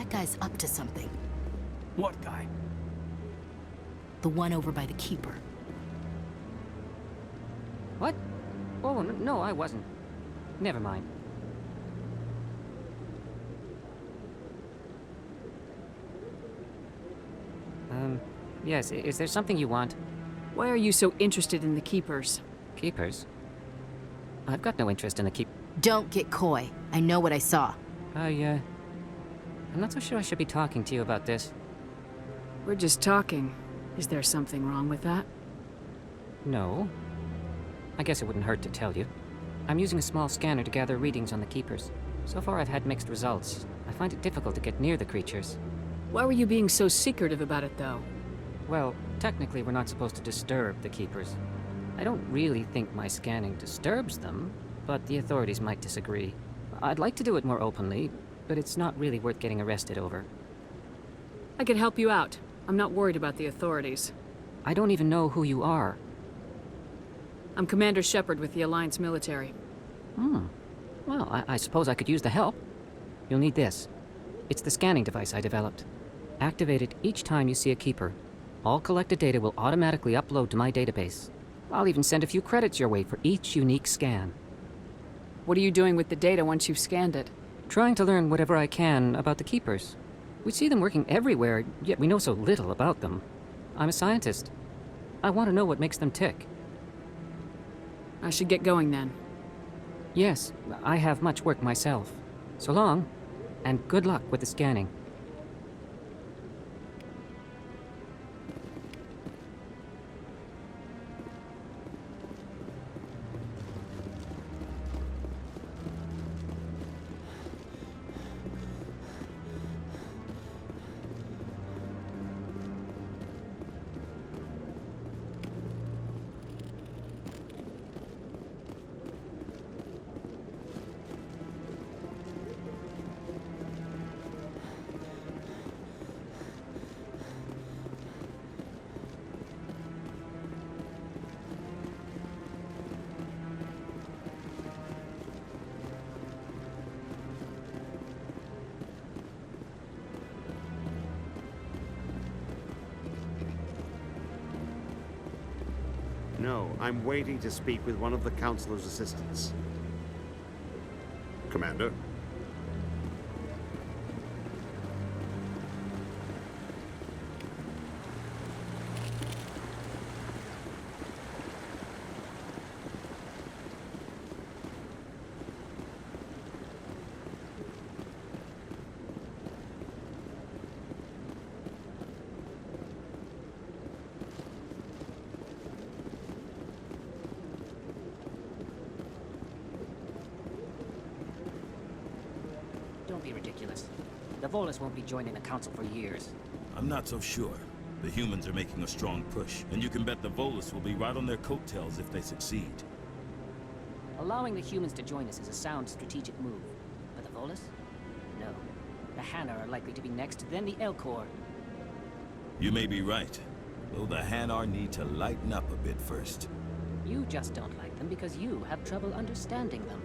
That guy's up to something. What guy? The one over by the Keeper. What? Oh, no, I wasn't. Never mind. Yes, is there something you want? Why are you so interested in the Keepers? Keepers? I've got no interest in the Don't get coy. I know what I saw. I'm not so sure I should be talking to you about this. We're just talking. Is there something wrong with that? No. I guess it wouldn't hurt to tell you. I'm using a small scanner to gather readings on the Keepers. So far I've had mixed results. I find it difficult to get near the creatures. Why were you being so secretive about it, though? Well, technically we're not supposed to disturb the Keepers. I don't really think my scanning disturbs them, but the authorities might disagree. I'd like to do it more openly, but it's not really worth getting arrested over. I could help you out. I'm not worried about the authorities. I don't even know who you are. I'm Commander Shepard with the Alliance military. Well, I suppose I could use the help. You'll need this. It's the scanning device I developed. Activate it each time you see a Keeper. All collected data will automatically upload to my database. I'll even send a few credits your way for each unique scan. What are you doing with the data once you've scanned it? Trying to learn whatever I can about the Keepers. We see them working everywhere, yet we know so little about them. I'm a scientist. I want to know what makes them tick. I should get going then. Yes, I have much work myself. So long, and good luck with the scanning. No, I'm waiting to speak with one of the Councilor's assistants. Commander? Don't be ridiculous. The Volus won't be joining the Council for years. I'm not so sure. The humans are making a strong push, and you can bet the Volus will be right on their coattails if they succeed. Allowing the humans to join us is a sound strategic move. But the Volus? No. The Hanar are likely to be next, then the Elcor. You may be right, though the Hanar need to lighten up a bit first. You just don't like them because you have trouble understanding them.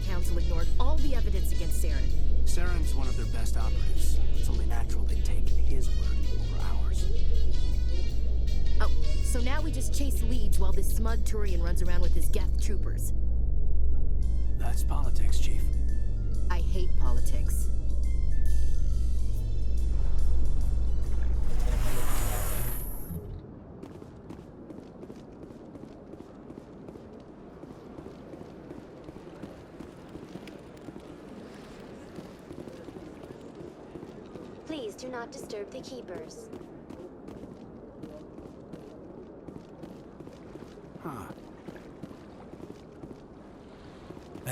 Council ignored all the evidence against Saren. Saren's one of their best operatives. It's only natural they'd take his word over ours. Oh, so now we just chase leads while this smug Turian runs around with his Geth troopers. That's politics, Chief. I hate politics. Please do not disturb the Keepers.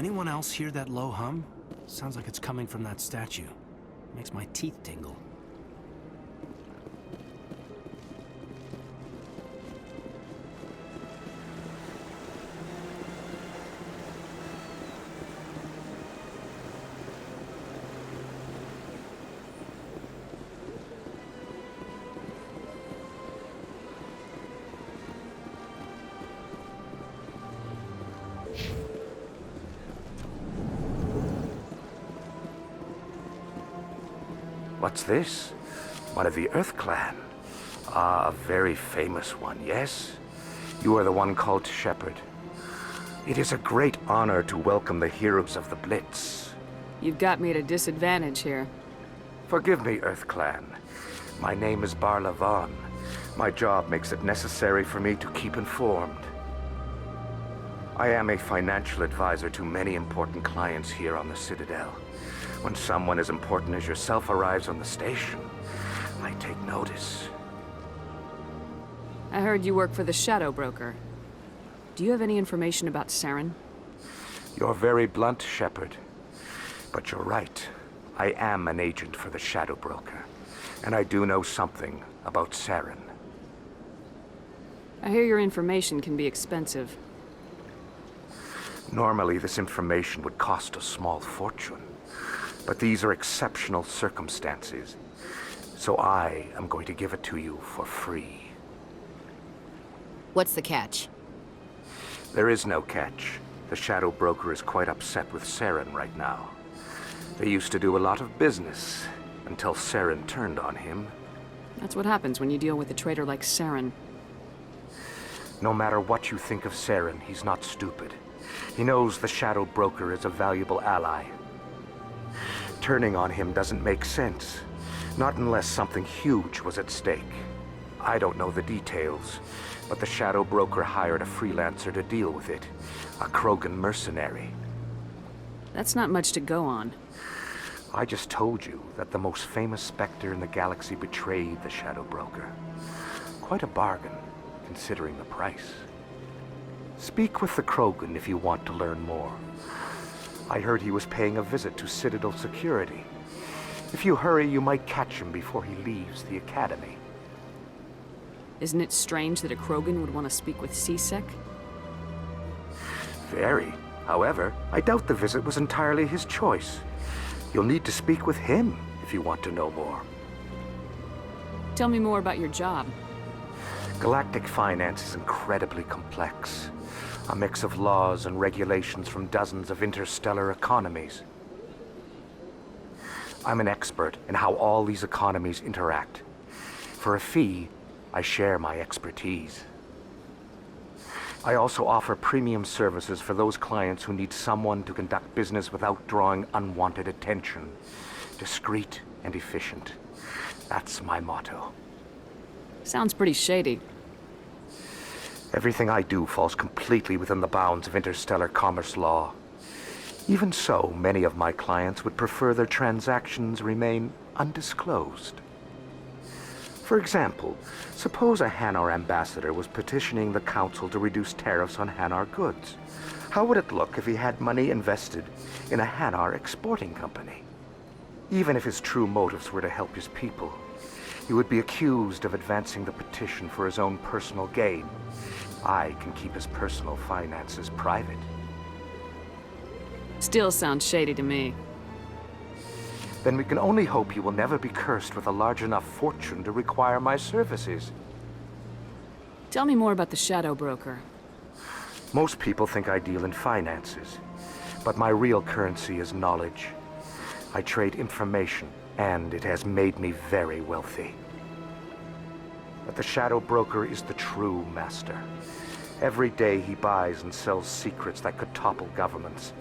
Anyone else hear that low hum? Sounds like it's coming from that statue. Makes my teeth tingle. What's this? One of the Earth Clan. Ah, a very famous one, yes? You are the one called Shepard. It is a great honor to welcome the heroes of the Blitz. You've got me at a disadvantage here. Forgive me, Earth Clan. My name is Barla Vaughn. My job makes it necessary for me to keep informed. I am a financial advisor to many important clients here on the Citadel. When someone as important as yourself arrives on the station, I take notice. I heard you work for the Shadow Broker. Do you have any information about Saren? You're very blunt, Shepard. But you're right. I am an agent for the Shadow Broker. And I do know something about Saren. I hear your information can be expensive. Normally, this information would cost a small fortune. But these are exceptional circumstances. So I am going to give it to you for free. What's the catch? There is no catch. The Shadow Broker is quite upset with Saren right now. They used to do a lot of business, until Saren turned on him. That's what happens when you deal with a traitor like Saren. No matter what you think of Saren, he's not stupid. He knows the Shadow Broker is a valuable ally. Turning on him doesn't make sense. Not unless something huge was at stake. I don't know the details, but the Shadow Broker hired a freelancer to deal with it. A Krogan mercenary. That's not much to go on. I just told you that the most famous Spectre in the galaxy betrayed the Shadow Broker. Quite a bargain, considering the price. Speak with the Krogan if you want to learn more. I heard he was paying a visit to Citadel security. If you hurry, you might catch him before he leaves the Academy. Isn't it strange that a Krogan would want to speak with C-Sec? Very. However, I doubt the visit was entirely his choice. You'll need to speak with him if you want to know more. Tell me more about your job. Galactic finance is incredibly complex. A mix of laws and regulations from dozens of interstellar economies. I'm an expert in how all these economies interact. For a fee, I share my expertise. I also offer premium services for those clients who need someone to conduct business without drawing unwanted attention. Discreet and efficient. That's my motto. Sounds pretty shady. Everything I do falls completely within the bounds of interstellar commerce law. Even so, many of my clients would prefer their transactions remain undisclosed. For example, suppose a Hanar ambassador was petitioning the Council to reduce tariffs on Hanar goods. How would it look if he had money invested in a Hanar exporting company? Even if his true motives were to help his people, he would be accused of advancing the petition for his own personal gain. I can keep his personal finances private. Still sounds shady to me. Then we can only hope you will never be cursed with a large enough fortune to require my services. Tell me more about the Shadow Broker. Most people think I deal in finances, but my real currency is knowledge. I trade information, and it has made me very wealthy. But the Shadow Broker is the true master. Every day he buys and sells secrets that could topple governments,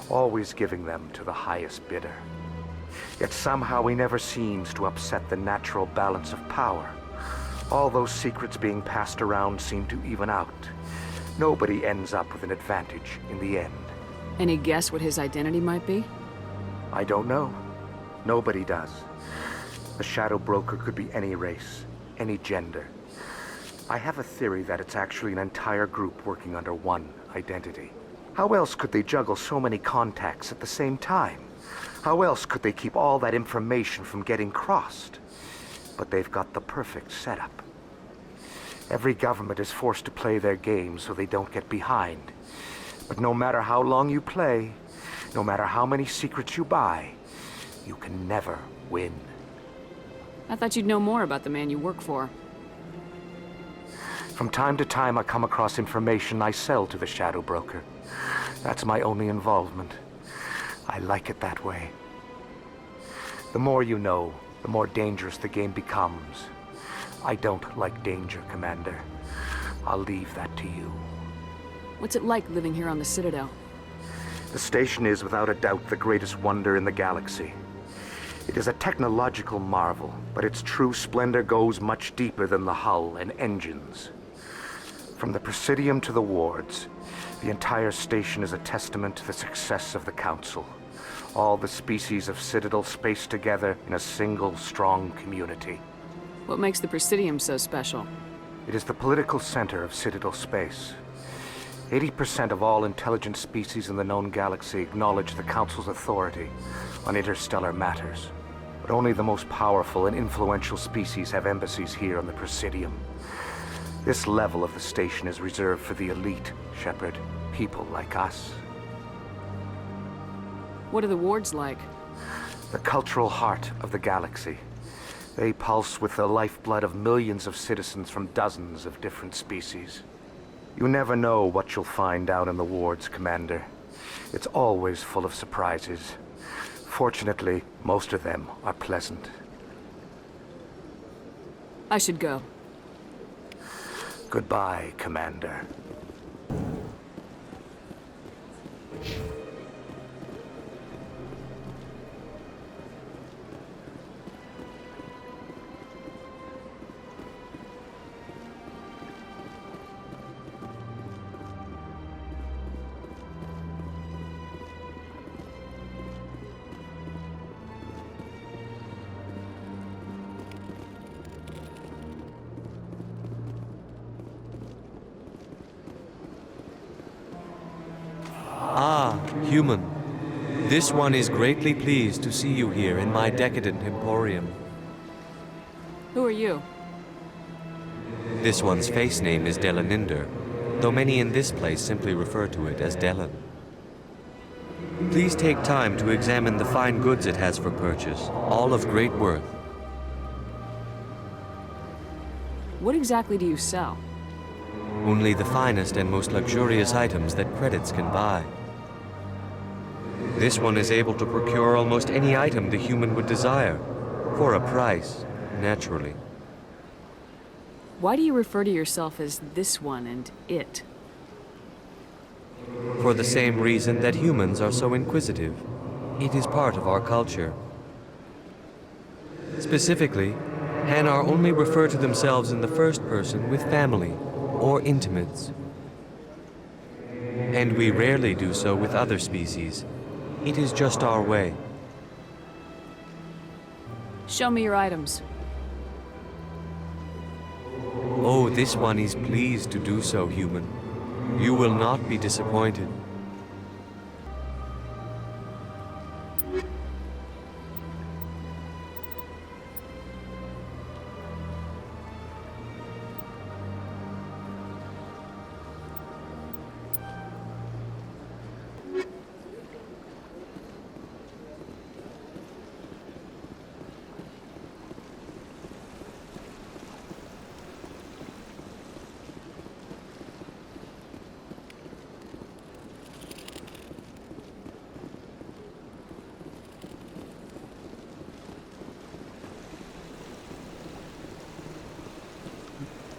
always giving them to the highest bidder. Yet somehow he never seems to upset the natural balance of power. All those secrets being passed around seem to even out. Nobody ends up with an advantage in the end. Any guess what his identity might be? I don't know. Nobody does. The Shadow Broker could be any race, any gender. I have a theory that it's actually an entire group working under one identity. How else could they juggle so many contacts at the same time? How else could they keep all that information from getting crossed? But they've got the perfect setup. Every government is forced to play their game so they don't get behind. But no matter how long you play, no matter how many secrets you buy, you can never win. I thought you'd know more about the man you work for. From time to time, I come across information I sell to the Shadow Broker. That's my only involvement. I like it that way. The more you know, the more dangerous the game becomes. I don't like danger, Commander. I'll leave that to you. What's it like living here on the Citadel? The station is, without a doubt, the greatest wonder in the galaxy. It is a technological marvel, but its true splendor goes much deeper than the hull and engines. From the Presidium to the wards, the entire station is a testament to the success of the Council. All the species of Citadel spaced together in a single, strong community. What makes the Presidium so special? It is the political center of Citadel space. 80% of all intelligent species in the known galaxy acknowledge the Council's authority on interstellar matters. But only the most powerful and influential species have embassies here on the Presidium. This level of the station is reserved for the elite, Shepard. People like us. What are the wards like? The cultural heart of the galaxy. They pulse with the lifeblood of millions of citizens from dozens of different species. You never know what you'll find down in the wards, Commander. It's always full of surprises. Fortunately, most of them are pleasant. I should go. Goodbye, Commander. Ah, human. This one is greatly pleased to see you here in my decadent emporium. Who are you? This one's face name is Delaninder, though many in this place simply refer to it as Delan. Please take time to examine the fine goods it has for purchase, all of great worth. What exactly do you sell? Only the finest and most luxurious items that credits can buy. This one is able to procure almost any item the human would desire, for a price, naturally. Why do you refer to yourself as this one and it? For the same reason that humans are so inquisitive. It is part of our culture. Specifically, Hanar only refer to themselves in the first person with family or intimates. And we rarely do so with other species. It is just our way. Show me your items. Oh, this one is pleased to do so, human. You will not be disappointed.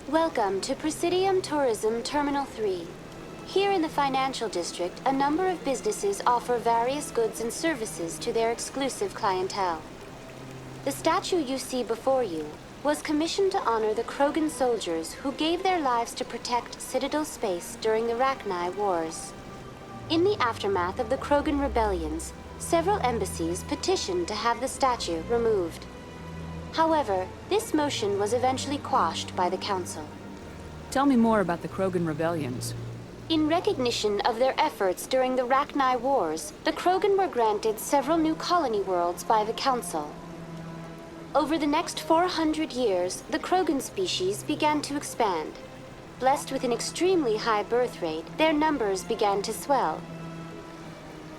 Welcome to Presidium Tourism Terminal 3. Here in the financial district, a number of businesses offer various goods and services to their exclusive clientele. The statue you see before you was commissioned to honor the Krogan soldiers who gave their lives to protect Citadel space during the Rachni Wars. In the aftermath of the Krogan rebellions, several embassies petitioned to have the statue removed. However, this motion was eventually quashed by the Council. Tell me more about the Krogan rebellions. In recognition of their efforts during the Rachni Wars, the Krogan were granted several new colony worlds by the Council. Over the next 400 years, the Krogan species began to expand. Blessed with an extremely high birth rate, their numbers began to swell.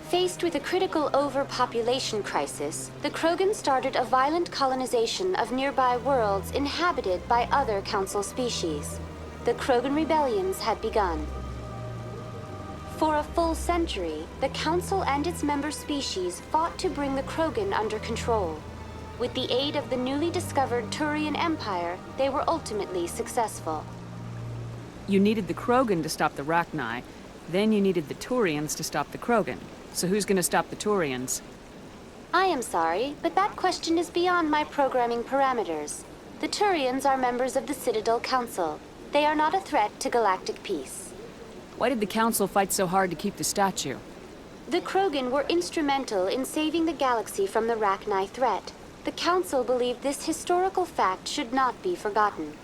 Faced with a critical overpopulation crisis, the Krogan started a violent colonization of nearby worlds inhabited by other Council species. The Krogan rebellions had begun. For a full century, the Council and its member species fought to bring the Krogan under control. With the aid of the newly discovered Turian Empire, they were ultimately successful. You needed the Krogan to stop the Rachni, then you needed the Turians to stop the Krogan. So who's gonna stop the Turians? I am sorry, but that question is beyond my programming parameters. The Turians are members of the Citadel Council. They are not a threat to galactic peace. Why did the Council fight so hard to keep the statue? The Krogan were instrumental in saving the galaxy from the Rachni threat. The Council believed this historical fact should not be forgotten.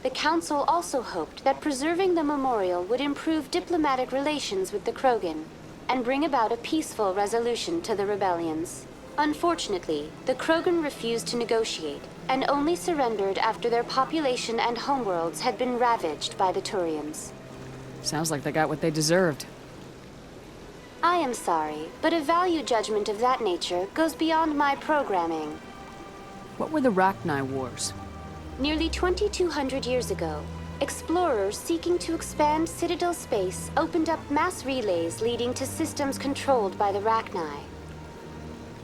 The Council also hoped that preserving the memorial would improve diplomatic relations with the Krogan and bring about a peaceful resolution to the rebellions. Unfortunately, the Krogan refused to negotiate and only surrendered after their population and homeworlds had been ravaged by the Turians. Sounds like they got what they deserved. I am sorry, but a value judgment of that nature goes beyond my programming. What were the Rachni Wars? Nearly 2,200 years ago, explorers seeking to expand Citadel space opened up mass relays leading to systems controlled by the Rachni.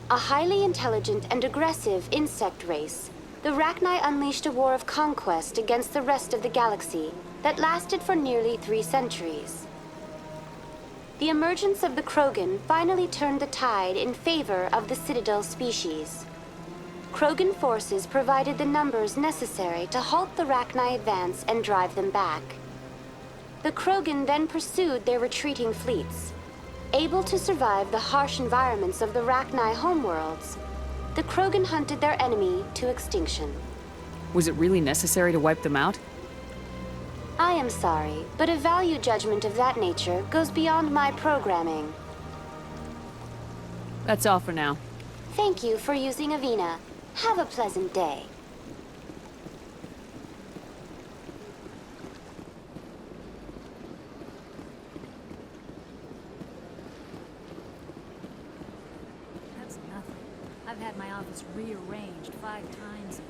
A highly intelligent and aggressive insect race, the Rachni unleashed a war of conquest against the rest of the galaxy that lasted for nearly 3 centuries. The emergence of the Krogan finally turned the tide in favor of the Citadel species. Krogan forces provided the numbers necessary to halt the Rachni advance and drive them back. The Krogan then pursued their retreating fleets. Able to survive the harsh environments of the Rachni homeworlds, the Krogan hunted their enemy to extinction. Was it really necessary to wipe them out? I am sorry, but a value judgment of that nature goes beyond my programming. That's all for now. Thank you for using Avina. Have a pleasant day. That's nothing. I've had my office rearranged 5 times.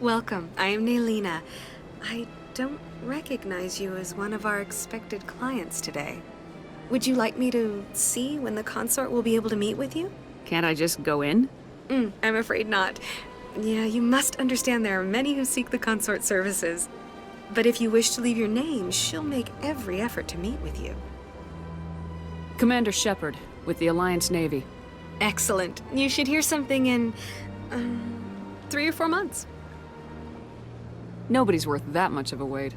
Welcome. I am Naylina. I don't recognize you as one of our expected clients today. Would you like me to see when the consort will be able to meet with you? Can't I just go in? I'm afraid not. Yeah, you must understand there are many who seek the consort services. But if you wish to leave your name, she'll make every effort to meet with you. Commander Shepard, with the Alliance Navy. Excellent. You should hear something in 3 or 4 months. Nobody's worth that much of a wait.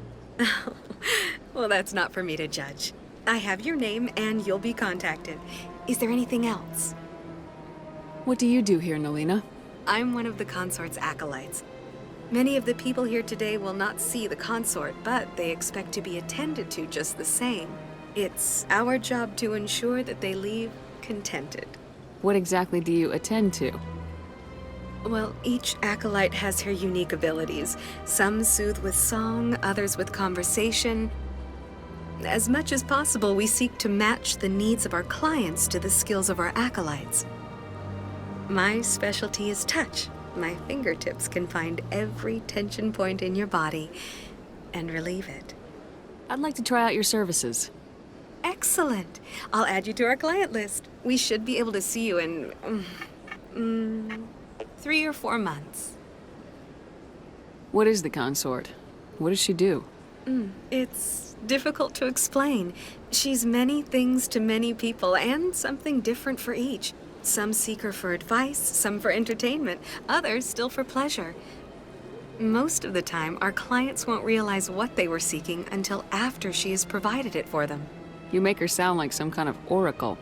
Well, that's not for me to judge. I have your name and you'll be contacted. Is there anything else? What do you do here, Naylina? I'm one of the consort's acolytes. Many of the people here today will not see the consort, but they expect to be attended to just the same. It's our job to ensure that they leave contented. What exactly do you attend to? Well, each acolyte has her unique abilities. Some soothe with song, others with conversation. As much as possible, we seek to match the needs of our clients to the skills of our acolytes. My specialty is touch. My fingertips can find every tension point in your body and relieve it. I'd like to try out your services. Excellent. I'll add you to our client list. We should be able to see you in 3 or 4 months. What is the consort? What does she do? It's difficult to explain. She's many things to many people, and something different for each. Some seek her for advice, some for entertainment, others still for pleasure. Most of the time, our clients won't realize what they were seeking until after she has provided it for them. You make her sound like some kind of oracle.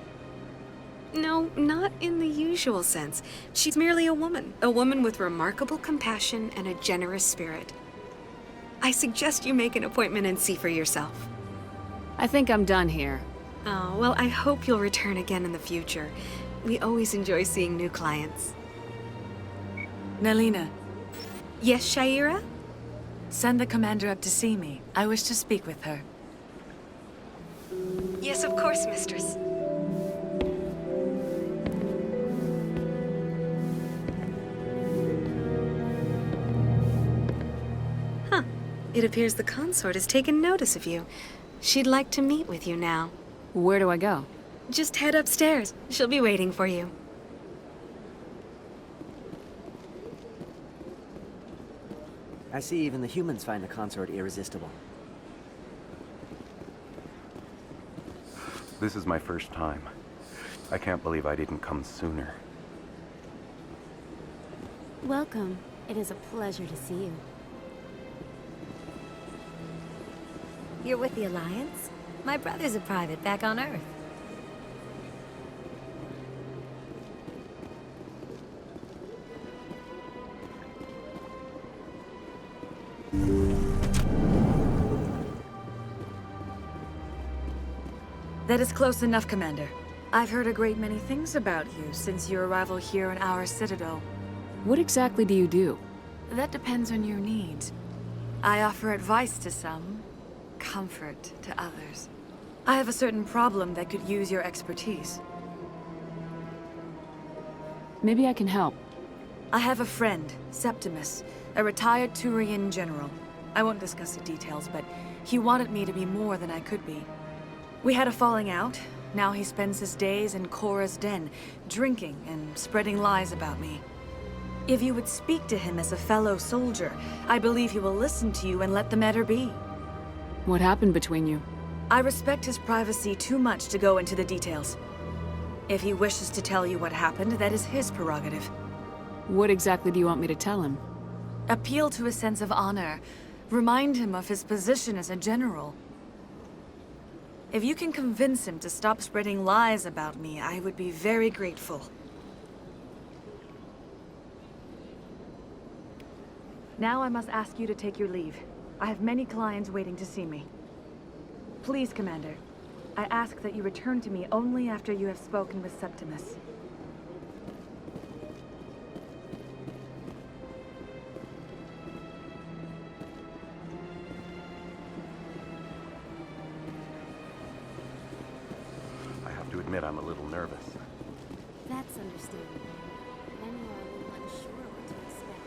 No, not in the usual sense. She's merely a woman with remarkable compassion and a generous spirit. I suggest you make an appointment and see for yourself. I think I'm done here. Oh, well, I hope you'll return again in the future. We always enjoy seeing new clients. Nelina, Yes, Shaira? send the commander up to see me. I wish to speak with her. Yes, of course, mistress. Huh. It appears the consort has taken notice of you. She'd like to meet with you now. Where do I go? Just head upstairs. She'll be waiting for you. I see even the humans find the consort irresistible. This is my first time. I can't believe I didn't come sooner. Welcome. It is a pleasure to see you. You're with the Alliance? My brother's a private back on Earth. That is close enough, Commander. I've heard a great many things about you since your arrival here in our citadel. What exactly do you do? That depends on your needs. I offer advice to some, comfort to others. I have a certain problem that could use your expertise. Maybe I can help. I have a friend, Septimus, a retired Turian general. I won't discuss the details, but he wanted me to be more than I could be. We had a falling out. Now he spends his days in Korra's den, drinking and spreading lies about me. If you would speak to him as a fellow soldier, I believe he will listen to you and let the matter be. What happened between you? I respect his privacy too much to go into the details. If he wishes to tell you what happened, that is his prerogative. What exactly do you want me to tell him? Appeal to his sense of honor. Remind him of his position as a general. If you can convince him to stop spreading lies about me, I would be very grateful. Now I must ask you to take your leave. I have many clients waiting to see me. Please, Commander, I ask that you return to me only after you have spoken with Septimus. I have to admit I'm a little nervous. That's understandable. Many are a little unsure what to expect.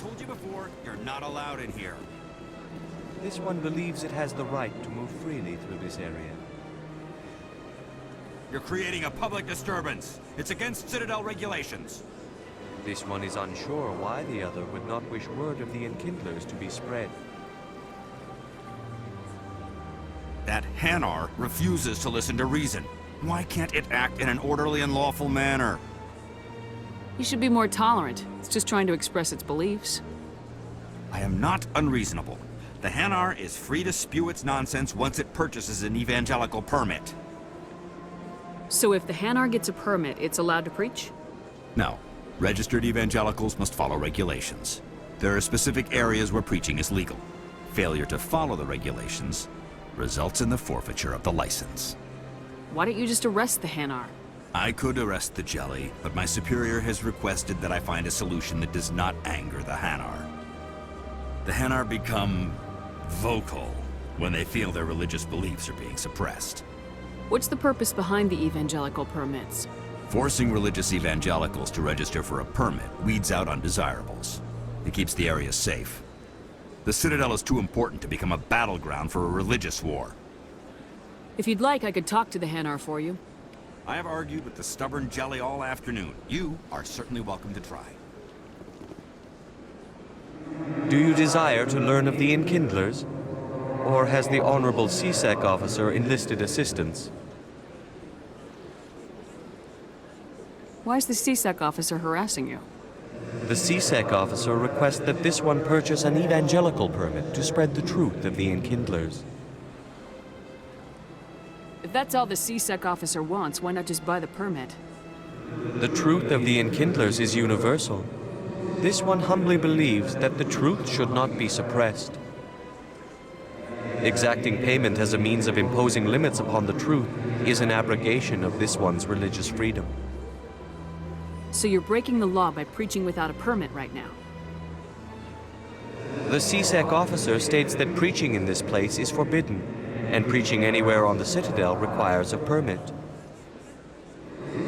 told you before, you're not allowed in here. This one believes it has the right to move freely through this area. You're creating a public disturbance. It's against Citadel regulations. This one is unsure why the other would not wish word of the Enkindlers to be spread. That Hanar refuses to listen to reason. Why can't it act in an orderly and lawful manner? You should be more tolerant. It's just trying to express its beliefs. I am not unreasonable. The Hanar is free to spew its nonsense once it purchases an evangelical permit. So if the Hanar gets a permit, it's allowed to preach? No. Registered evangelicals must follow regulations. There are specific areas where preaching is legal. Failure to follow the regulations results in the forfeiture of the license. Why don't you just arrest the Hanar? I could arrest the jelly, but my superior has requested that I find a solution that does not anger the Hanar. The Hanar become vocal when they feel their religious beliefs are being suppressed. What's the purpose behind the evangelical permits? Forcing religious evangelicals to register for a permit weeds out undesirables. It keeps the area safe. The Citadel is too important to become a battleground for a religious war. If you'd like, I could talk to the Hanar for you. I have argued with the stubborn jelly all afternoon. You are certainly welcome to try. Do you desire to learn of the Enkindlers? Or has the Honorable CSEC officer enlisted assistance? Why is the CSEC officer harassing you? The CSEC officer requests that this one purchase an evangelical permit to spread the truth of the Enkindlers. If that's all the CSEC officer wants, why not just buy the permit? The truth of the Enkindlers is universal. This one humbly believes that the truth should not be suppressed. Exacting payment as a means of imposing limits upon the truth is an abrogation of this one's religious freedom. So you're breaking the law by preaching without a permit right now? The CSEC officer states that preaching in this place is forbidden, and preaching anywhere on the Citadel requires a permit.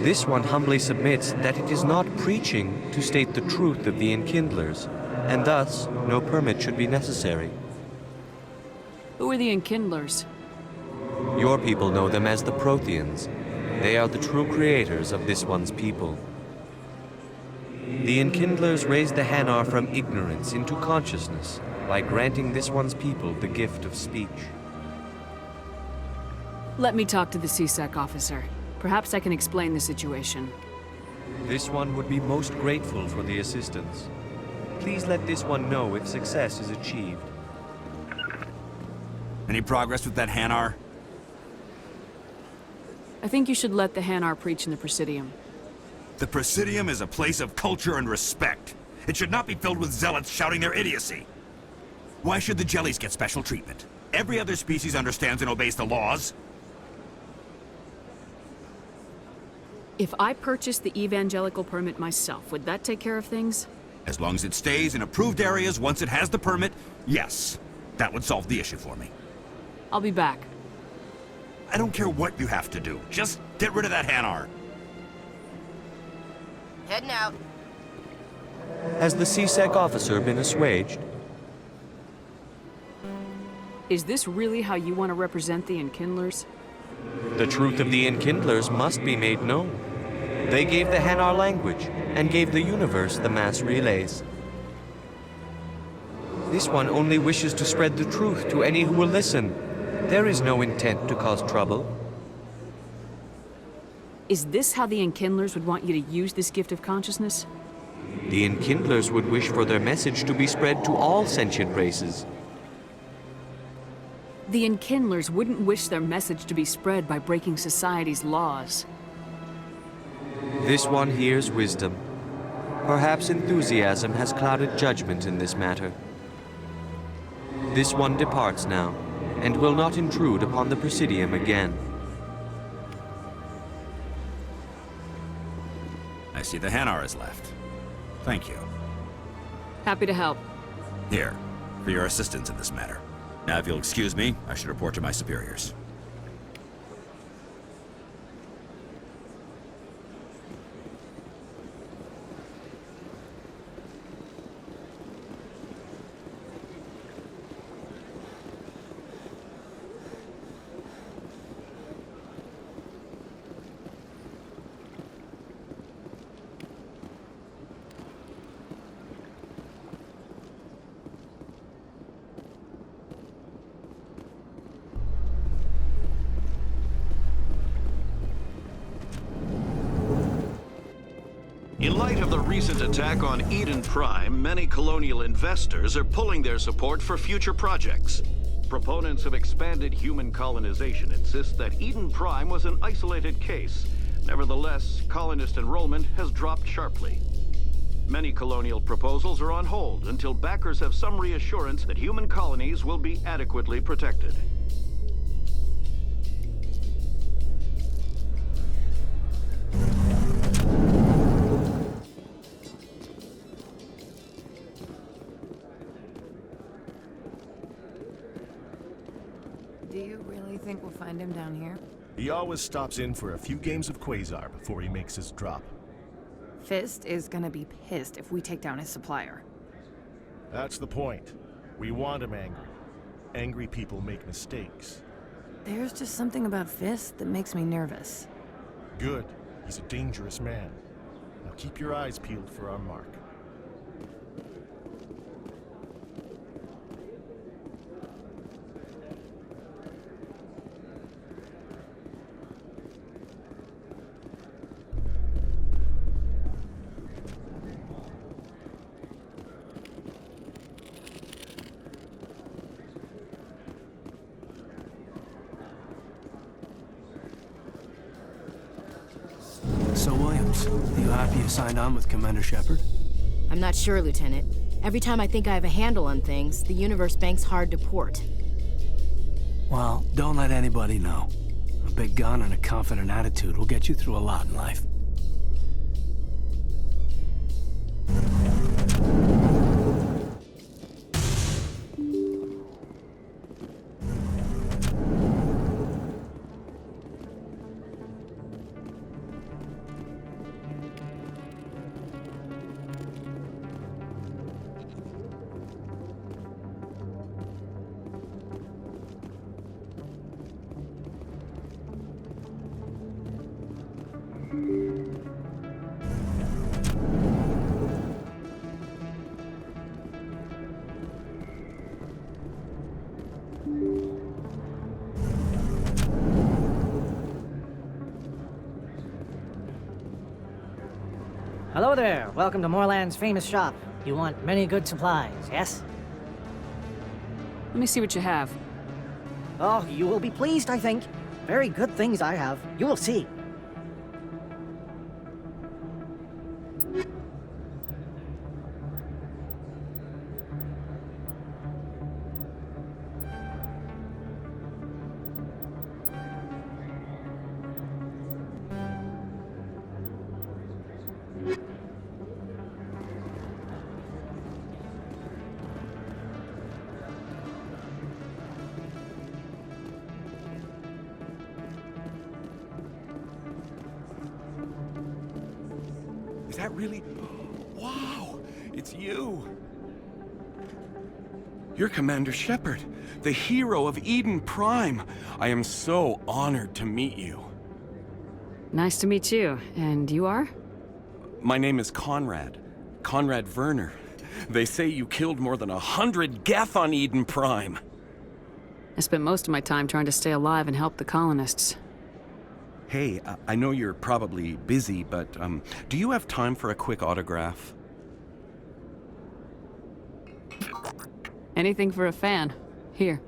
This one humbly submits that it is not preaching to state the truth of the Enkindlers, and thus no permit should be necessary. Who are the Enkindlers? Your people know them as the Protheans. They are the true creators of this one's people. The Enkindlers raised the Hanar from ignorance into consciousness by granting this one's people the gift of speech. Let me talk to the CSEC officer. Perhaps I can explain the situation. This one would be most grateful for the assistance. Please let this one know if success is achieved. Any progress with that Hanar? I think you should let the Hanar preach in the Presidium. The Presidium is a place of culture and respect. It should not be filled with zealots shouting their idiocy. Why should the jellies get special treatment? Every other species understands and obeys the laws. If I purchased the evangelical permit myself, would that take care of things? As long as it stays in approved areas once it has the permit, yes. That would solve the issue for me. I'll be back. I don't care what you have to do. Just get rid of that Hanar. Heading out. Has the CSEC officer been assuaged? Is this really how you want to represent the Enkindlers? The truth of the Enkindlers must be made known. They gave the Hanar language, and gave the universe the mass relays. This one only wishes to spread the truth to any who will listen. There is no intent to cause trouble. Is this how the Enkindlers would want you to use this gift of consciousness? The Enkindlers would wish for their message to be spread to all sentient races. The Enkindlers wouldn't wish their message to be spread by breaking society's laws. This one hears wisdom. Perhaps enthusiasm has clouded judgment in this matter. This one departs now, and will not intrude upon the Presidium again. I see the Hanar is left. Thank you. Happy to help. Here, for your assistance in this matter. Now, if you'll excuse me, I should report to my superiors. light of the recent attack on Eden Prime, many colonial investors are pulling their support for future projects. Proponents of expanded human colonization insist that Eden Prime was an isolated case. Nevertheless, colonist enrollment has dropped sharply. Many colonial proposals are on hold until backers have some reassurance that human colonies will be adequately protected. Do you really think we'll find him down here? He always stops in for a few games of Quasar before he makes his drop. Fist is gonna be pissed if we take down his supplier. That's the point. We want him angry. Angry people make mistakes. There's just something about Fist that makes me nervous. Good. He's a dangerous man. Now keep your eyes peeled for our mark. So, Williams, you happy you signed on with Commander Shepard? I'm not sure, Lieutenant. Every time I think I have a handle on things, the universe banks hard to port. Well, don't let anybody know. A big gun and a confident attitude will get you through a lot in life. Hello there. Welcome to Moorland's famous shop. You want many good supplies, yes? Let me see what you have. Oh, you will be pleased, I think. Very good things I have. You will see. Is that really? Wow! It's you! You're Commander Shepard, the hero of Eden Prime. I am so honored to meet you. Nice to meet you. And you are? My name is Conrad. Conrad Werner. They say you killed more than 100 Geth on Eden Prime. I spent most of my time trying to stay alive and help the colonists. Hey, I know you're probably busy, but do you have time for a quick autograph? Anything for a fan. Here.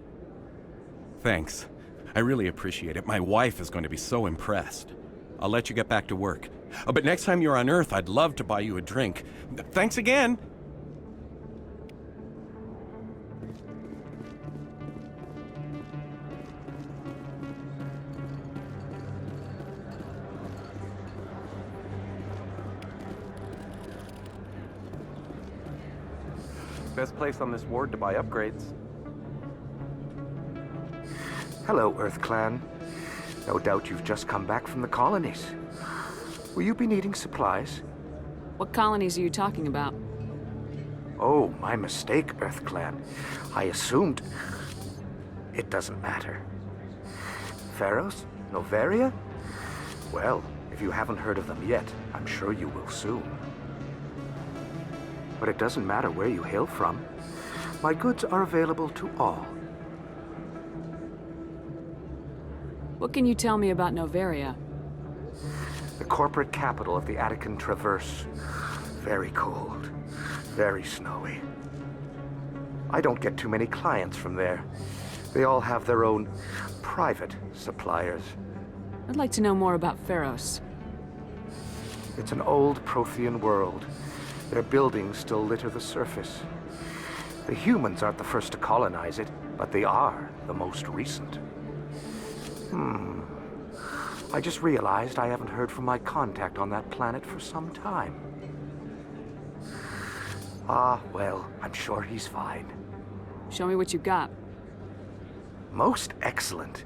Thanks. I really appreciate it. My wife is going to be so impressed. I'll let you get back to work. But next time you're on Earth, I'd love to buy you a drink. Thanks again! Best place on this ward to buy upgrades. Hello, Earth Clan. No doubt you've just come back from the colonies. Will you be needing supplies? What colonies are you talking about? Oh, my mistake, Earth Clan. I assumed... It doesn't matter. Pharos? Noveria? Well, if you haven't heard of them yet, I'm sure you will soon. But it doesn't matter where you hail from. My goods are available to all. What can you tell me about Noveria? The corporate capital of the Attican Traverse. very cold, very snowy. I don't get too many clients from there. They all have their own private suppliers. I'd like to know more about Pharos. It's an old Prothean world. Their buildings still litter the surface. The humans aren't the first to colonize it, but they are the most recent. I just realized I haven't heard from my contact on that planet for some time. Ah, well, I'm sure he's fine. Show me what you've got. Most excellent.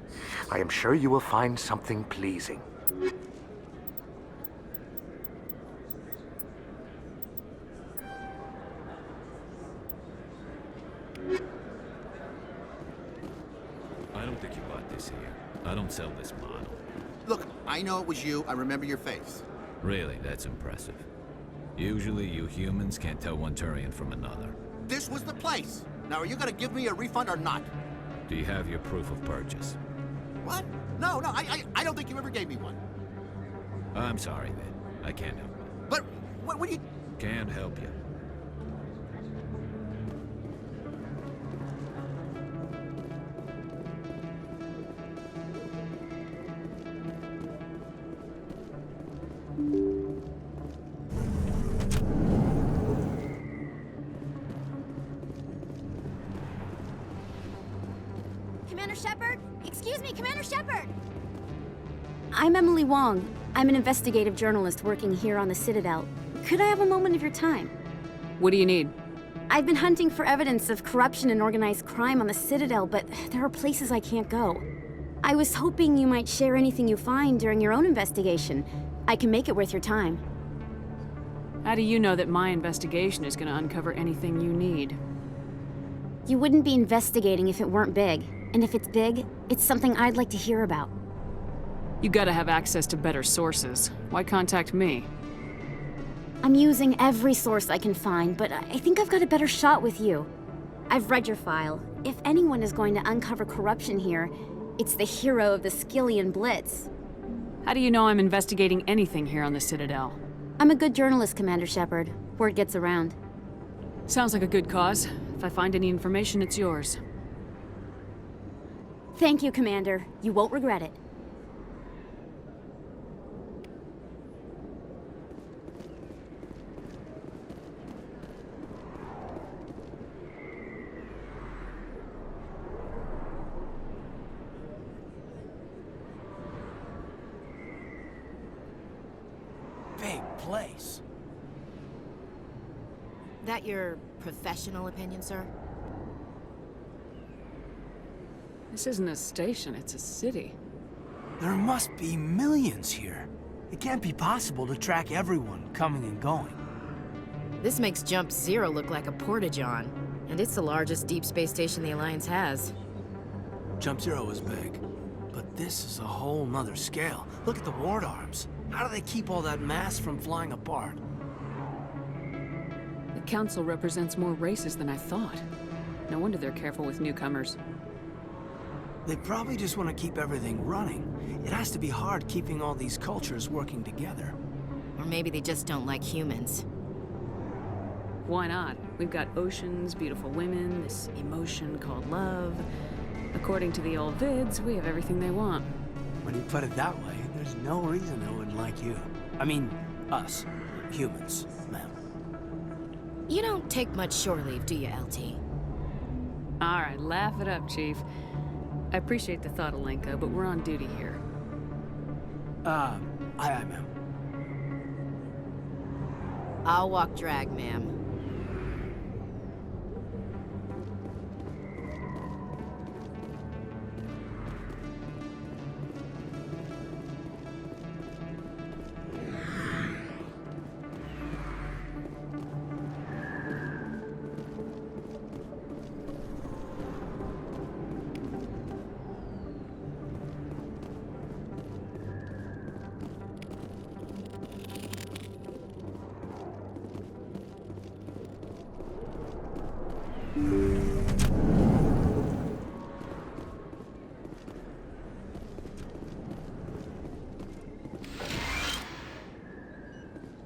I am sure you will find something pleasing. I don't think you bought this here. I don't sell this model. Look, I know it was you. I remember your face. Really, that's impressive. Usually you humans can't tell one Turian from another. This was the place. Now, are you gonna give me a refund or not? Do you have your proof of purchase? What? No, I don't think you ever gave me one. I'm sorry, then. I can't help you. But, what do you... Can't help you. Commander Shepard? Excuse me, Commander Shepard! I'm Emily Wong. I'm an investigative journalist working here on the Citadel. Could I have a moment of your time? What do you need? I've been hunting for evidence of corruption and organized crime on the Citadel, but there are places I can't go. I was hoping you might share anything you find during your own investigation. I can make it worth your time. How do you know that my investigation is going to uncover anything you need? You wouldn't be investigating if it weren't big. And if it's big, it's something I'd like to hear about. You gotta have access to better sources. Why contact me? I'm using every source I can find, but I think I've got a better shot with you. I've read your file. If anyone is going to uncover corruption here, it's the hero of the Skillian Blitz. How do you know I'm investigating anything here on the Citadel? I'm a good journalist, Commander Shepard. Word gets around. Sounds like a good cause. If I find any information, it's yours. Thank you, Commander. You won't regret it. Big place. That your professional opinion, sir? This isn't a station, it's a city. There must be millions here. It can't be possible to track everyone coming and going. This makes Jump Zero look like a porta-john, and it's the largest deep space station the Alliance has. Jump Zero is big, but this is a whole nother scale. Look at the ward arms. How do they keep all that mass from flying apart? The Council represents more races than I thought. No wonder they're careful with newcomers. They probably just want to keep everything running. It has to be hard keeping all these cultures working together. Or maybe they just don't like humans. Why not? We've got oceans, beautiful women, this emotion called love. According to the old vids, we have everything they want. When you put it that way, there's no reason they wouldn't like you. I mean, us. Humans, ma'am. You don't take much shore leave, do you, LT? Alright, laugh it up, Chief. I appreciate the thought, Alenka, but we're on duty here. Aye, ma'am. I'll walk drag, ma'am.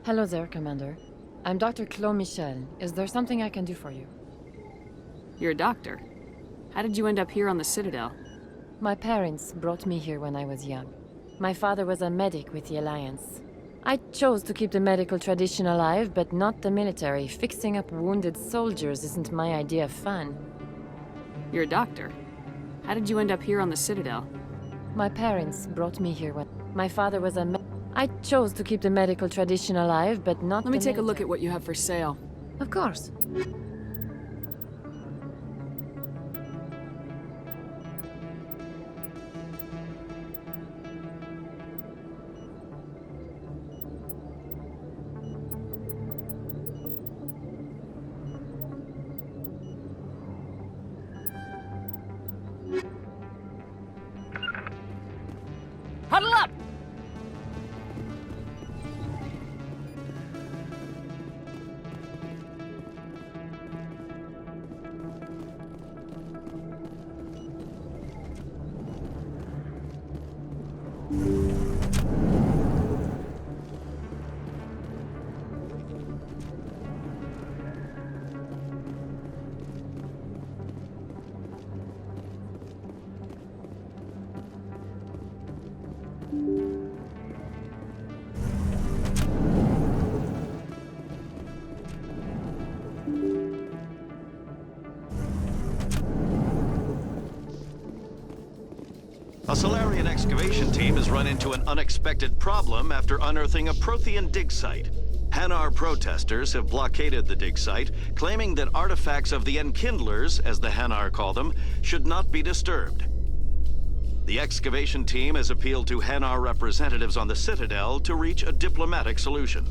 Hello there, Commander. I'm Dr. Claude Michel. Is there something I can do for you? You're a doctor. How did you end up here on the Citadel? My parents brought me here when I was young. My father was a medic with the Alliance. I chose to keep the medical tradition alive, but not the military. Fixing up wounded soldiers isn't my idea of fun. You're a doctor. How did you end up here on the Citadel? My parents brought me here when... My father was a I chose to keep the medical tradition alive, but not Let me the take a look military. at what you have for sale. Of course. Huddle up! A Solarian excavation team has run into an unexpected problem after unearthing a Prothean dig site. Hanar protesters have blockaded the dig site, claiming that artifacts of the Enkindlers, as the Hanar call them, should not be disturbed. The excavation team has appealed to Hanar representatives on the Citadel to reach a diplomatic solution.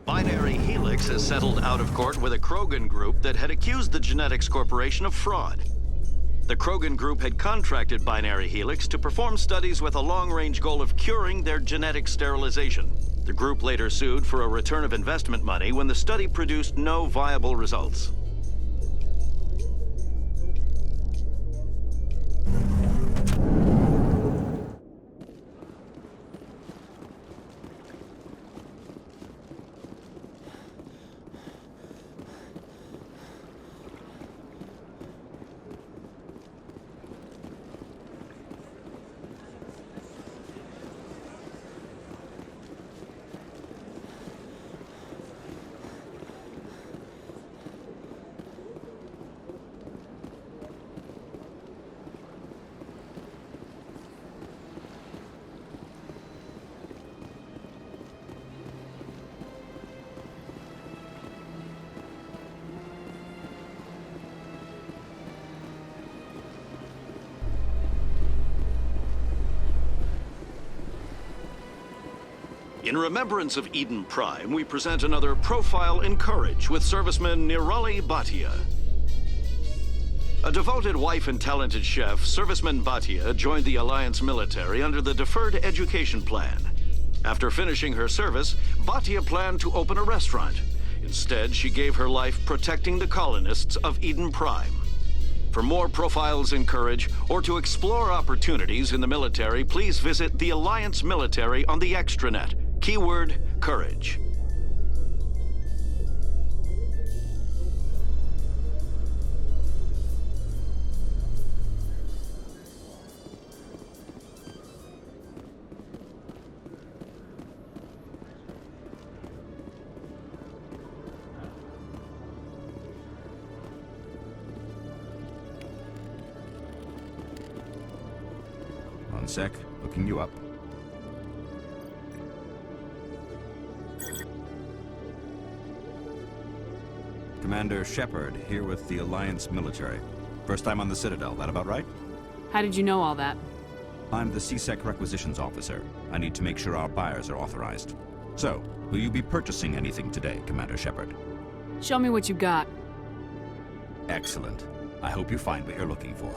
Binary Helix has settled out of court with a Krogan group that had accused the Genetics Corporation of fraud. The Krogan group had contracted Binary Helix to perform studies with a long-range goal of curing their genetic sterilization. The group later sued for a return of investment money when the study produced no viable results. In remembrance of Eden Prime, we present another profile in courage with serviceman Nirali Bhatia. A devoted wife and talented chef, serviceman Bhatia joined the Alliance military under the Deferred Education Plan. After finishing her service, Bhatia planned to open a restaurant. Instead, she gave her life protecting the colonists of Eden Prime. For more profiles in courage, or to explore opportunities in the military, please visit the Alliance military on the extranet. Keyword, courage. One sec, looking you up. Commander Shepard, here with the Alliance military. First time on the Citadel, that about right? How did you know all that? I'm the CSEC requisitions officer. I need to make sure our buyers are authorized. So, will you be purchasing anything today, Commander Shepard? Show me what you got. Excellent. I hope you find what you're looking for.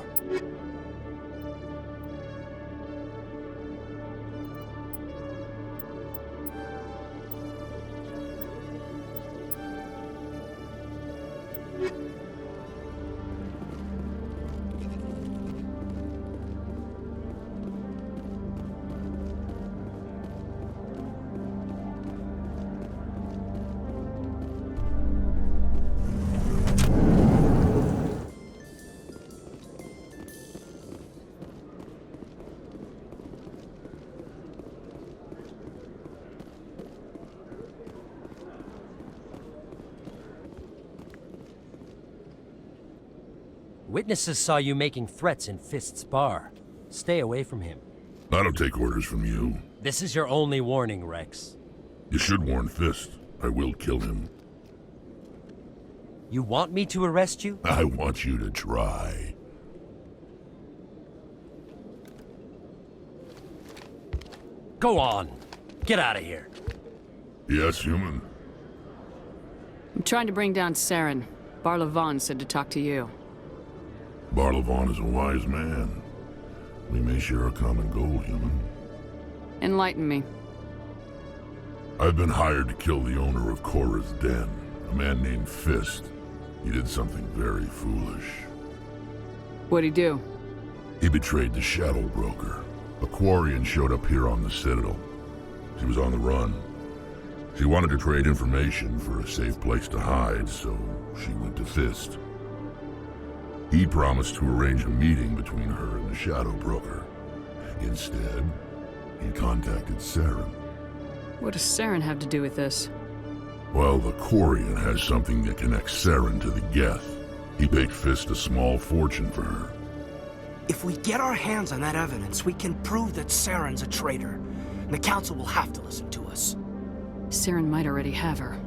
Witnesses saw you making threats in Fist's bar. Stay away from him. I don't take orders from you. This is your only warning, Wrex. You should warn Fist. I will kill him. You want me to arrest you? I want you to try. Go on. Get out of here. Yes, human. I'm trying to bring down Saren. Barlavon said to talk to you. Barlavon is a wise man. We may share a common goal, human. Enlighten me. I've been hired to kill the owner of Korra's Den, a man named Fist. He did something very foolish. What'd he do? He betrayed the Shadow Broker. A Quarian showed up here on the Citadel. She was on the run. She wanted to trade information for a safe place to hide, so she went to Fist. He promised to arrange a meeting between her and the Shadow Broker. Instead, he contacted Saren. What does Saren have to do with this? Well, the Quarian has something that connects Saren to the Geth. He paid Fist a small fortune for her. If we get our hands on that evidence, we can prove that Saren's a traitor. And the Council will have to listen to us. Saren might already have her.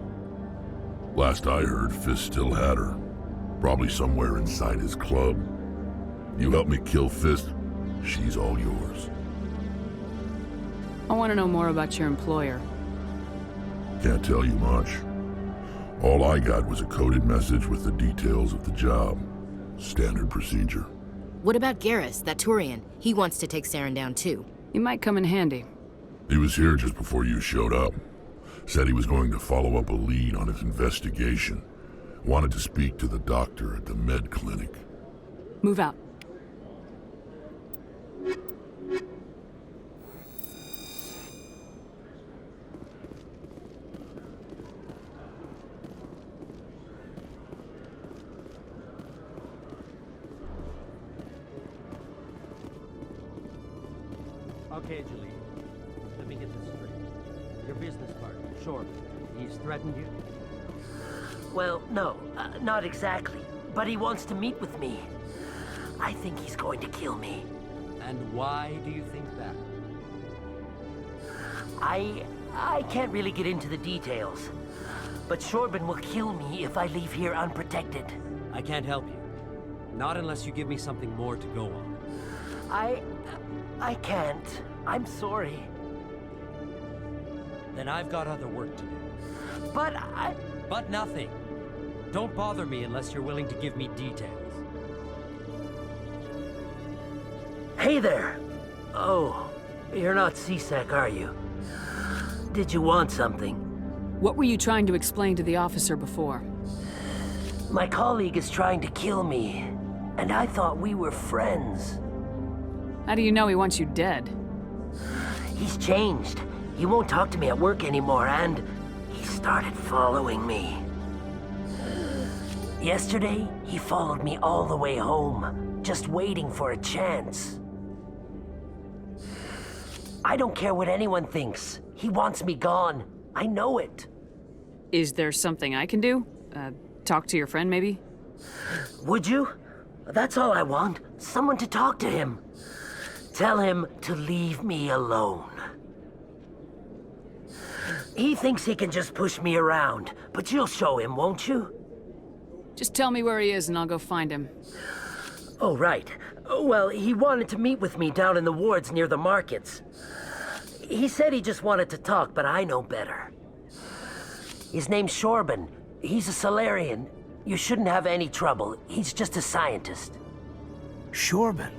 Last I heard, Fist still had her. Probably somewhere inside his club. You help me kill Fist, she's all yours. I want to know more about your employer. Can't tell you much. All I got was a coded message with the details of the job. Standard procedure. What about Garrus, that Turian? He wants to take Saren down too. He might come in handy. He was here just before you showed up. Said he was going to follow up a lead on his investigation. Wanted to speak to the doctor at the med clinic. Move out. Okay, Julie. Let me get this straight. Your business partner, Short, he's threatened you? Well, no, not exactly. But he wants to meet with me. I think he's going to kill me. And why do you think that? I can't really get into the details. But Shorban will kill me if I leave here unprotected. I can't help you. Not unless you give me something more to go on. I can't. I'm sorry. Then I've got other work to do. But But nothing. Don't bother me unless you're willing to give me details. Hey there! Oh, you're not CSEC, are you? Did you want something? What were you trying to explain to the officer before? My colleague is trying to kill me, and I thought we were friends. How do you know he wants you dead? He's changed. He won't talk to me at work anymore, and he started following me. Yesterday, he followed me all the way home, just waiting for a chance. I don't care what anyone thinks. He wants me gone. I know it. Is there something I can do? Talk to your friend, maybe? Would you? That's all I want. Someone to talk to him. Tell him to leave me alone. He thinks he can just push me around, but you'll show him, won't you? Just tell me where he is and I'll go find him. Oh, right. Well, he wanted to meet with me down in the wards near the markets. He said he just wanted to talk, but I know better. His name's Shorban. He's a Solarian. You shouldn't have any trouble. He's just a scientist. Shorban?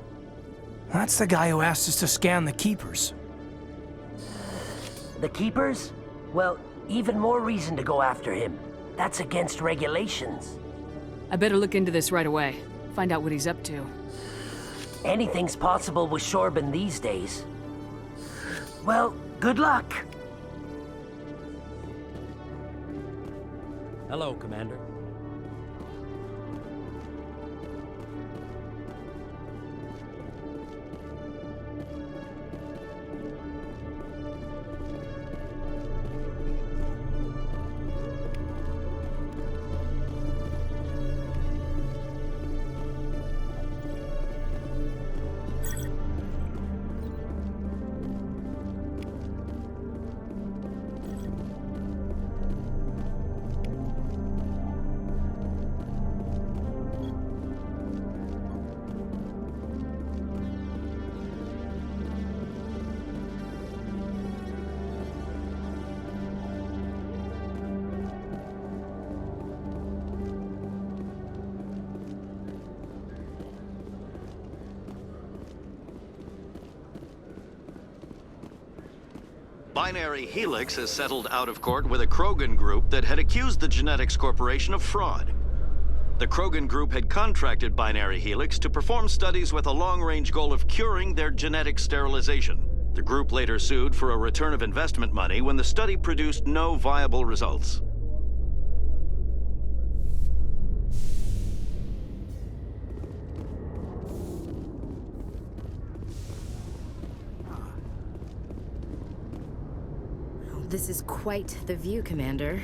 That's the guy who asked us to scan the Keepers. The Keepers? Well, even more reason to go after him. That's against regulations. I better look into this right away. Find out what he's up to. Anything's possible with Shorban these days. Well, good luck. Hello, Commander. Binary Helix has settled out of court with a Krogan group that had accused the Genetics Corporation of fraud. The Krogan group had contracted Binary Helix to perform studies with a long-range goal of curing their genetic sterilization. The group later sued for a return of investment money when the study produced no viable results. This is quite the view, Commander.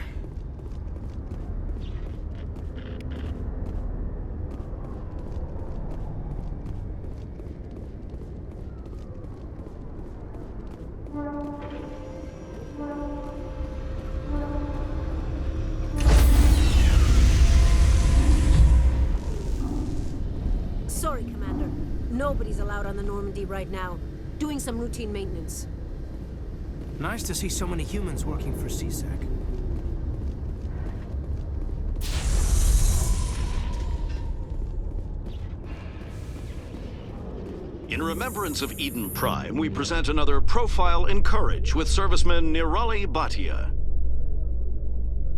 Sorry, Commander. Nobody's allowed on the Normandy right now. Doing some routine maintenance. Nice to see so many humans working for CSEC. In remembrance of Eden Prime, we present another profile in courage with serviceman Nirali Bhatia.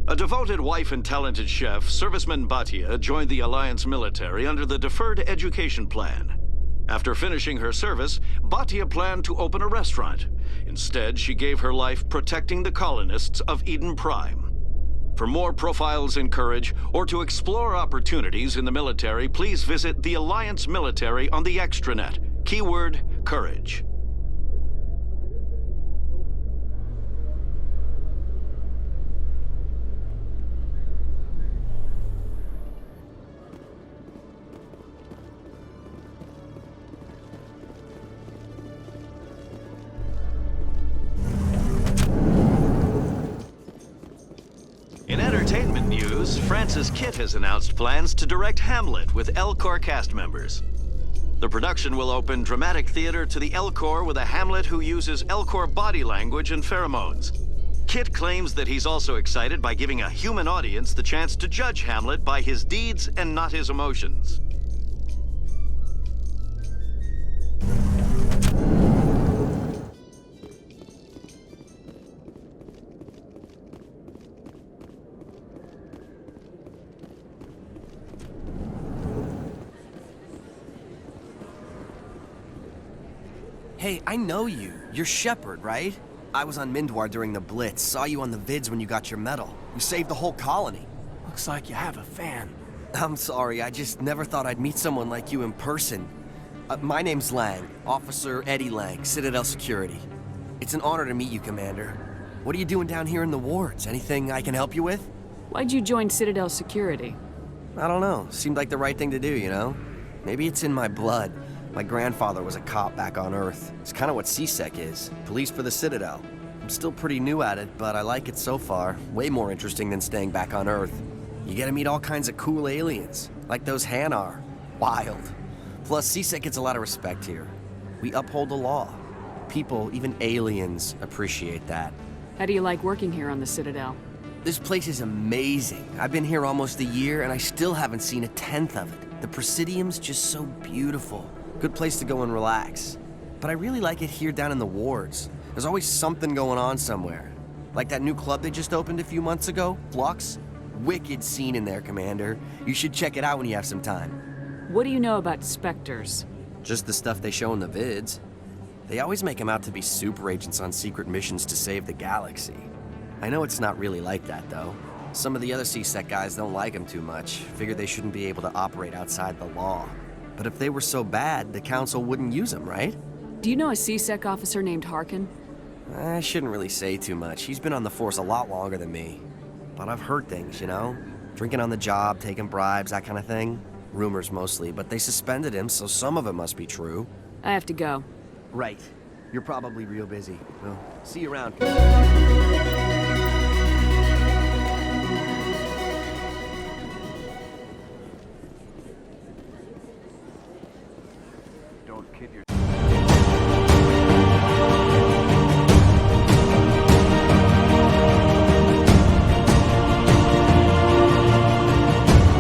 A devoted wife and talented chef, serviceman Bhatia joined the Alliance military under the Deferred Education Plan. After finishing her service, Bhatia planned to open a restaurant. Instead, she gave her life protecting the colonists of Eden Prime. For more profiles in courage, or to explore opportunities in the military, please visit the Alliance military on the extranet. Keyword, courage. In entertainment news, Francis Kitt has announced plans to direct Hamlet with L-Corps cast members. The production will open dramatic theater to the L-Corps with a Hamlet who uses L-Corps body language and pheromones. Kitt claims that he's also excited by giving a human audience the chance to judge Hamlet by his deeds and not his emotions. Hey, I know you. You're Shepard, right? I was on Mindwar during the Blitz. Saw you on the vids when you got your medal. You saved the whole colony. Looks like you have a fan. I'm sorry, I just never thought I'd meet someone like you in person. My name's Lang, Officer Eddie Lang, Citadel Security. It's an honor to meet you, Commander. What are you doing down here in the wards? Anything I can help you with? Why'd you join Citadel Security? I don't know. Seemed like the right thing to do, you know? Maybe it's in my blood. My grandfather was a cop back on Earth. It's kind of what CSEC is. Police for the Citadel. I'm still pretty new at it, but I like it so far. Way more interesting than staying back on Earth. You get to meet all kinds of cool aliens, like those Hanar. Wild. Plus, CSEC gets a lot of respect here. We uphold the law. People, even aliens, appreciate that. How do you like working here on the Citadel? This place is amazing. I've been here almost a year, and I still haven't seen a tenth of it. The Presidium's just so beautiful. Good place to go and relax. But I really like it here down in the wards. There's always something going on somewhere. Like that new club they just opened a few months ago, Flux. Wicked scene in there, Commander. You should check it out when you have some time. What do you know about Spectres? Just the stuff they show in the vids. They always make them out to be super agents on secret missions to save the galaxy. I know it's not really like that, though. Some of the other CSEC guys don't like them too much. Figure they shouldn't be able to operate outside the law. But if they were so bad, the Council wouldn't use them, right? Do you know a CSEC officer named Harkin? I shouldn't really say too much. He's been on the force a lot longer than me. But I've heard things, you know? Drinking on the job, taking bribes, that kind of thing. Rumors mostly, but they suspended him, so some of it must be true. I have to go. Right. You're probably real busy. Well, see you around.